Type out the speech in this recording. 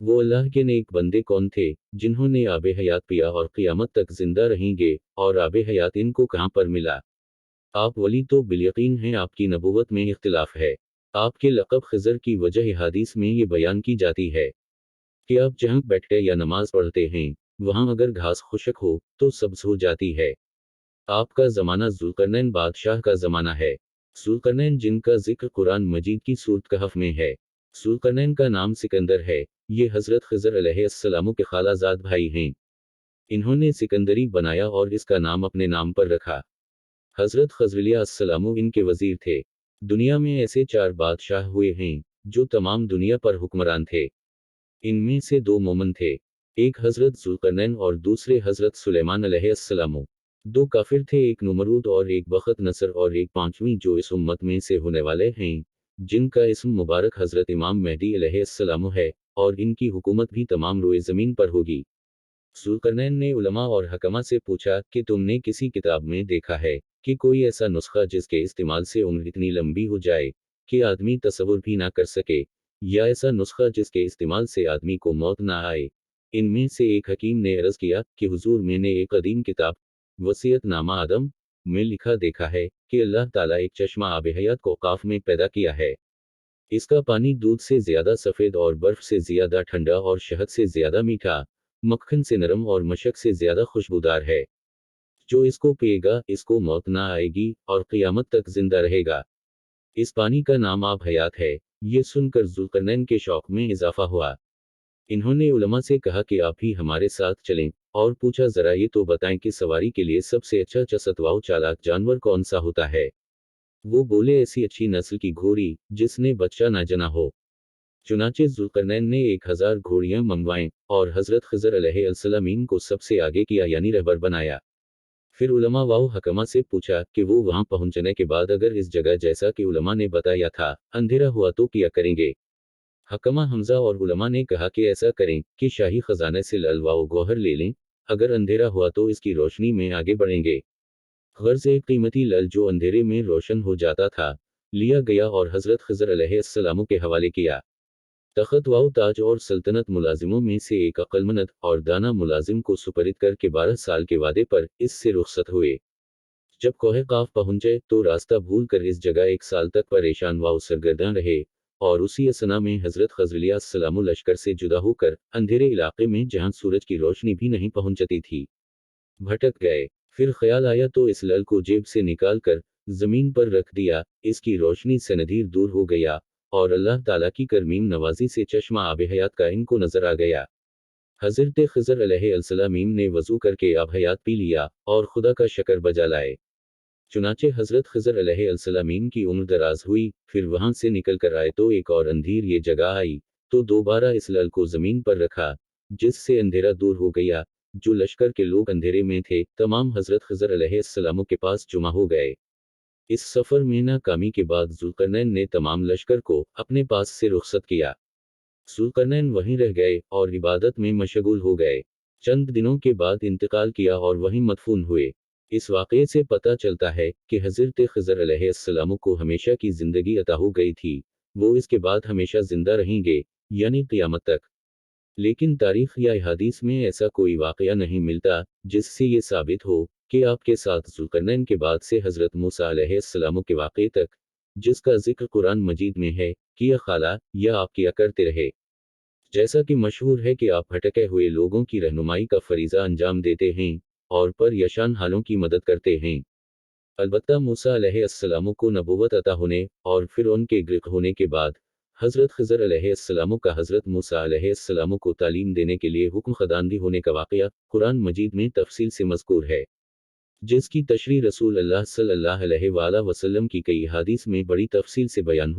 वो अल्लाह के नेक बंदे कौन थे जिन्होंने आब हयात पिया और क़यामत तक जिंदा रहेंगे, और आब हयात इनको कहाँ पर मिला। आप वली तो बिलयकीन हैं, आपकी नबूवत में इख्तिलाफ है। आपके लक़ब खिज़र की वजह हदीस में ये बयान की जाती है कि आप जहाँ बैठते या नमाज पढ़ते हैं, वहाँ अगर घास खुशक हो तो सब्ज हो जाती है। आपका ज़माना ज़ुल्करनैन बादशाह का ज़माना है। ज़ुल्करनैन जिनका ज़िक्र कुरान मजीद की सूरत कहफ में है। ज़ुल्करनैन का नाम सिकंदर है। ये हज़रत खिज़र अलैहिस्सलाम के खालाजाद भाई हैं। इन्होंने सिकंदरी बनाया और इसका नाम अपने नाम पर रखा। हज़रत खज़रलिया अस्सलामु इनके वज़ीर थे। दुनिया में ऐसे 4 बादशाह हुए हैं, जो तमाम दुनिया पर हुक्मरान थे। इनमें से 2 मोमन थे। एक हज़रत ज़ुल्करनैन और दूसरे हज़रत सुलेमान अलैहिस्सलाम। 2 काफिर थे, एक नमरूद और एक बख़त नसर, और एक पांचवीं जो इस उम्मत में से होने वाले हैं, जिनका इस्म मुबारक हज़रत इमाम मेहदी अलैहिस्सलाम है, और इनकी हुकूमत भी तमाम रोए ज़मीन पर होगी। ज़ुल्करनैन ने उलमा और हकमा से पूछा कि तुमने किसी किताब में देखा है कि कोई ऐसा नुस्खा जिसके इस्तेमाल से उम्र इतनी लंबी हो जाए कि आदमी तसव्वुर भी ना कर सके, या ऐसा नुस्खा जिसके इस्तेमाल से आदमी को मौत ना आए। इनमें से एक हकीम ने अर्ज़ किया कि हुजूर, मैंने एक कदीम किताब वसीयतनामा आदम में लिखा देखा है कि अल्लाह ताला एक चश्मा आब हयात को काफ में पैदा किया है। इसका पानी दूध से ज्यादा सफेद और बर्फ से ज्यादा ठंडा और शहद से ज्यादा मीठा, मक्खन से नरम और मशक से ज्यादा खुशबूदार है। जो इसको पिएगा इसको मौत ना आएगी और क़यामत तक जिंदा रहेगा। इस पानी का नाम आब हयात है। ये सुनकर ज़ुल्करनैन के शौक में इजाफा हुआ। इन्होंने उलमा से कहा कि आप ही हमारे साथ चलें, और पूछा जरा ये तो बताएं कि सवारी के लिए सबसे अच्छा चसतवाऊ चालाक जानवर कौन सा होता है। वो बोले, ऐसी अच्छी नस्ल की घोड़ी जिसने बच्चा ना जना हो। चुनाचे ज़ुल्करनैन ने 1000 घोड़ियां मंगवाएं और हज़रत खिज़र अलैहिस्सलाम को सबसे आगे किया, यानी रहबर बनाया। फिर उलमा व हकमा से पूछा कि वो वहां पहुंचने के बाद अगर इस जगह जैसा कि उलमा ने बताया था अंधेरा हुआ तो क्या करेंगे। हकमा हमजा और उलमा ने कहा कि ऐसा करें कि शाही खजाने से लल व गौहर ले लें, अगर अंधेरा हुआ तो इसकी रोशनी में आगे बढ़ेंगे। गर्ज एक कीमती लल जो अंधेरे में रोशन हो जाता था, लिया गया और हज़रत खिज़र अलैहिस्सलाम के हवाले किया। तख़्त व ताज और सल्तनत मुलाजिमों में से एक अक्लमंद और दाना मुलाजिम को सुपरद करके 12 साल के वादे पर इससे रुखसत हुए। जब कोहे काफ पहुंचे तो रास्ता भूल कर इस जगह 1 साल तक परेशान व सरगर्दां रहे, और उसी असना में हज़रत खज़रलिया अस्सलाम लश्कर से जुदा होकर अंधेरे इलाके में जहां सूरज की रोशनी भी नहीं पहुंचती थी भटक गए। फिर ख्याल आया तो इस लल को जेब से निकाल कर जमीन पर रख दिया, इसकी रोशनी से नदीर दूर हो गया, और अल्लाह ताला की करमीम नवाजी से चश्मा आब हयात का इनको नजर आ गया। हज़रत खिज़र अलैहिस्सलाम ने वजू करके आब हयात पी लिया और खुदा का शक्र बजा लाए। चुनाचे हज़रत खिज़र अलैहिस्सलाम की उम्र दराज हुई, फिर वहां से निकल कर आए तो एक और अंधीर ये जगह आई, तो दोबारा इस लल को जमीन पर रखा, जिससे अंधेरा दूर हो गया। जो लश्कर के लोग अंधेरे में थे तमाम हज़रत खिज़र अलैहिस्सलाम के पास जुमा हो गए। इस सफर में नाकामी के बाद ज़ुल्करनैन ने तमाम लश्कर को अपने पास से रुखसत किया। ज़ुल्करनैन वहीं रह गए और इबादत में मशगूल हो गए। चंद दिनों के बाद इंतकाल किया और वहीं मदफून हुए। इस वाक़ये से पता चलता है कि हज़रत खिज़र अलैहिस्सलाम को हमेशा की ज़िंदगी अता हो गई थी, वो इसके बाद हमेशा ज़िंदा रहेंगे, यानी क़यामत तक। लेकिन तारीख़ या हदीस में ऐसा कोई वाक़या नहीं मिलता जिससे ये साबित हो कि आपके साथ ज़ुल्करनैन के बाद से हज़रत मूसा अलैहिस्सलाम के वाक़ये तक, जिसका ज़िक्र कुरान मजीद में है, किया खाला या आप किया करते रहे। जैसा कि मशहूर है कि आप भटके हुए लोगों की रहनुमाई का फरीज़ा अंजाम देते हैं और परेशान हालों की मदद करते हैं। अलबत्ता मूसा अलैहिस्सलाम को नबूवत अता होने और फिर उनके गिरक़ होने के बाद हज़रत खिज़र अलैहिस्सलाम का हज़रत मूसा अलैहिस्सलाम को तालीम देने के लिए हुक्म ख़दांदी होने का वाक़या कुरान मजीद में तफ़सील से मज़कूर है, जिसकी तशरीह रसूल अल्लाह सल्लल्लाहु अलैहि वसल्लम की कई हदीस में बड़ी तफ़सील से बयान